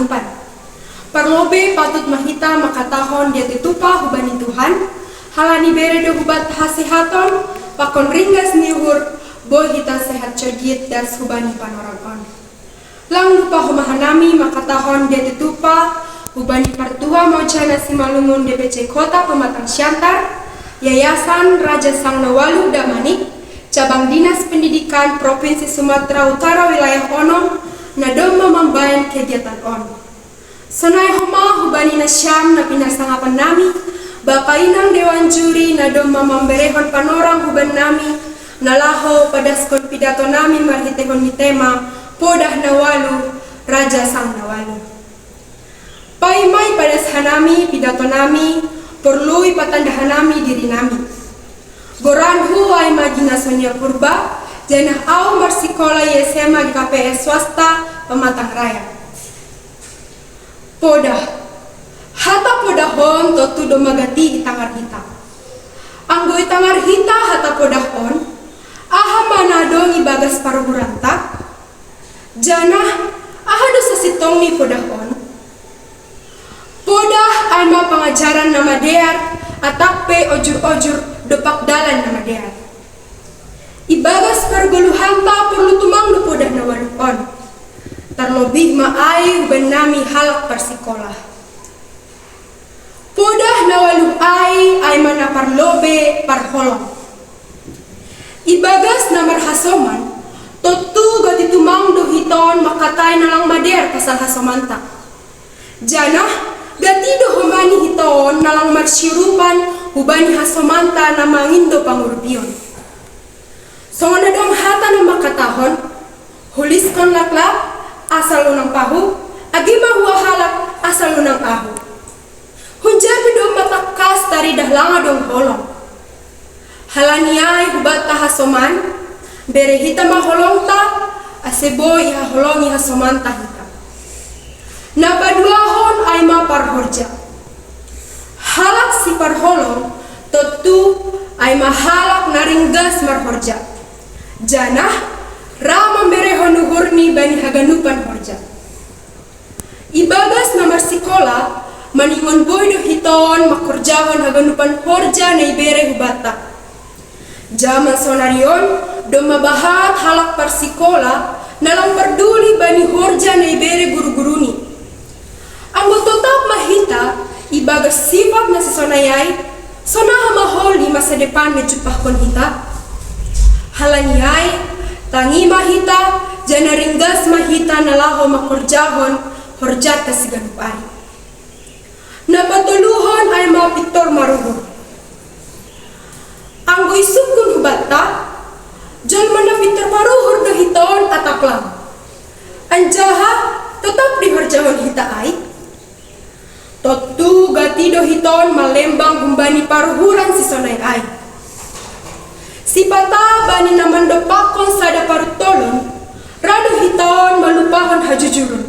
haganupan. Parlobe patut mahita makatahon dia tetupa hubani Tuhan, halani bere do hubat hasehaton, pakon ringgas niuhur, boy hita sehat cergit das hubani panorang on. Lang lupa humahanami makatahon dia tetupa, hubani partua maujana simalungun DPC Kota Pematang Siantar, Yayasan Raja Sang Nawalu Damanik, Cabang Dinas Pendidikan Provinsi Sumatera Utara Wilayah Ono, nadom memambayan kegiatan on. Sonai homa hubani na syam na pinasangapan nami, Bapak Inang Dewan Juri nadom memamberehon panorang huban nami, nalaho padaskon pidato nami marhitehon mitema, Podah Nawalu, Raja Sang Nawalu. Paimai padas hanami pidato nami, perlui patandahan nami diri nami. Goranhu ay magina Sonia Purba, janah au marsikola YSMA di KPS swasta Pematang Raya. Podah, hata podahon totu domagati itangar hita. Anggo itangar hita hata podahon, aha manadong ibagas paruhuranta, janah aha dosa sitongi podahon. Podah alma pengajaran nama dear, atape ojur-ojur depak dalan nama dear. Ibagas pergoluhanta perlu tumang podah nawaluon. Terlebih maai huban nami halak persikolah. Podah nawalu ai mana parlobe parholong. Ibagas namar hasoman, totu gati tumang dohiton makatai nalang mader pasal hasomanta. Janah gati dohomani hiton nalang marsyurupan hubani hasomanta namangindo pangurbion. Songon dom hata nama katahon, huliskon laklak, asal lunang pahu, agima huwa halak asal lunang ahu. Hunjabi dong matakas tari dahlanga dong holong. Halaniai hubat tahasoman, bere hita maholong ta, asebo iha holong iha soman tahita. Nabaduahon aima parhorja. Halak si parholong, totu aima halak naringgas marhorja. Janah Rama berehon nuhurni bani haganupan horja. Ibagas namar sikola maningon boydo hiton makurjahon haganupan horja na ibere hubata. Zaman sonarion dom mabahat halak parsikola nalang perduli bani horja na ibere guru-guruni. Anggo tetap mahita ibagas sifat na sisonayay sonaha mahol di masa depan na cupahkon hita. Halaniay tangi mahita, jana ringgas mahita nalaho makurjahon, horjat kasiganup ay. Napatuluhon ay mapiktor maruhon. Anggo isukun hubata, jol manapitor maruhor dohiton ataplang. Anjaha, tetap dihorjahon hita ay. Totu gati dohiton malembang humbani paruhuran sisonay ay. Sipata bani naman dopakon sada parutolon, rado hiton malupahon hajujurun.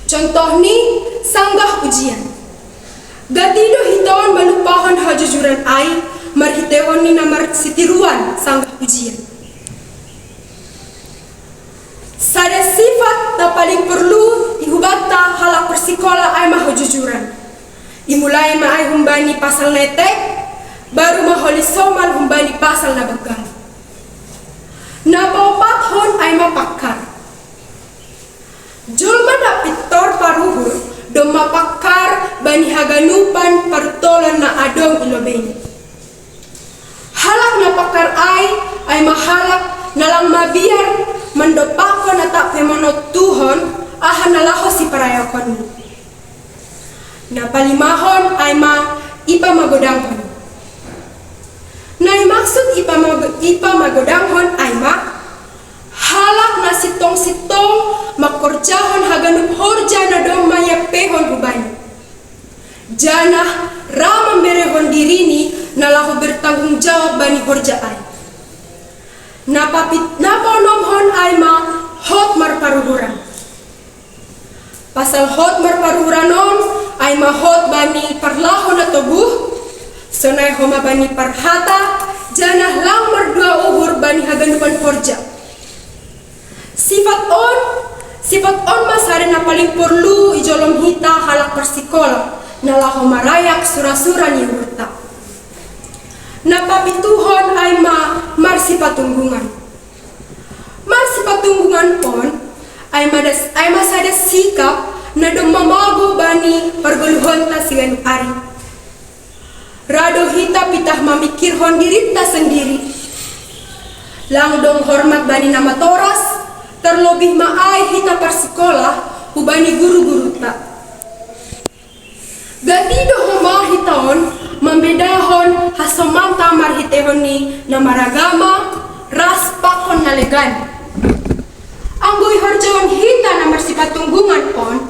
Contoh ni sanggah ujian. Gatido hiton malupahon hajujuran ay, marhitehon ni namar sitiruan sanggah ujian. Sada sifat na paling perlu ihubata halak persikola ay mahajujuran. Imulay maay humbani pasal netek, baru maholi somal humbani pasal na bagal. Napapathon ay mapakar. Julma na pitor paruhur, dom mapakar bani haganupan parutolan na adong ilobeni. Halak na pakar ay mahalak nalang mabiar mandopakon na tak pemonot tuhon ahan nalaho si parayakon. Napalimahon ay ipa magodanghon. Nai maksud ipa magodanghon ay halak na sitong-sitong makorjahon haganup horja na dong mayapehon hubani. Janah ramang berehon dirini nalahu bertanggung jawab bani horja ay. Naponomhon ay hot marparuhuran. Pasal hot marparuhuranon ay hot bani parlahon na tubuh, sonay homa bani parhata, janah lang mardua uhur bani haganupan horja. Sifat on, Sifat on masare na paling perlu ijolom hita halak persikola na laho marayak sura-sura ni hurta. Napapituhon ay marsi patunggungan. Marsi patunggungan on ay masada sikap na dumamago bani perguluhon ta sigan ari. Rado hita pitah mamikirhon dirita sendiri. Langdong hormat bani nama toras, terlebih maai hita persikola ubani guru-guru ta. Gatido homa hitaon membedahon hasomanta marhitehon ni namaragama ras pakon nalegan. Anggoy horjawan hita na marsipatunggungan pon,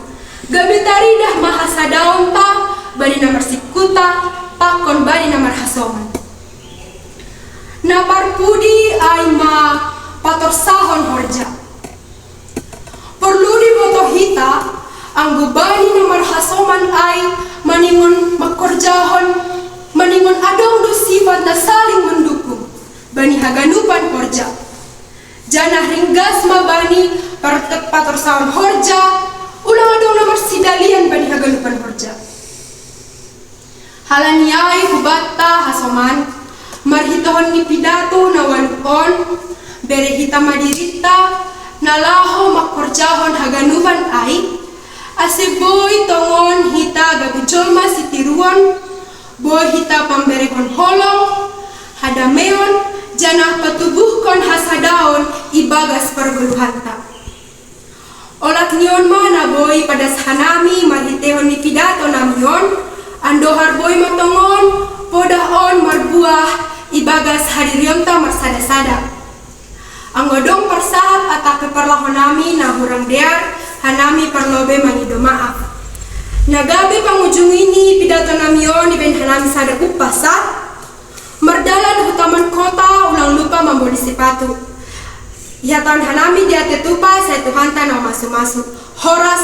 gabitaridah mahasadaon ta bani na marsikuta pakon bani na marhasoman. Naparpudi ay patorsahon horja. Perlu diboto hita, ang gubani na marhasoman ay maningon makorjahon, maningon adong do sifat na saling mendukung, bani haganupan horja. Janah ringgas mabani patorsahon horja, ulang adong na marsidalian bani haganupan horja. Halaniay hubata hasoman, marhitohon ni pidato na walupon, bere hita madirita, nalaho makorjahon haganuban ay, aseboy tongon hita gabijolma sitiruan, boy hita pamberekon holong, hadameon, janah patubuhkon hasadaon ibagas perguluhanta. Olak nion mana boy padas hanami marhitehon ni pidato namion, andohar boy matongon, podahon marbuah, ibagas hadirionta marsada-sada. Anggodong persahat atake parlahonami na hurang dear hanami parlobe manido maaf. Nagabe pangujung ini pidato namion iben hanami sada upasa. Merdalan hutaman kota ulang lupa membeli sepatu. Ihatan hanami dia tetupa saya Tuhanta na masu-masu. Hora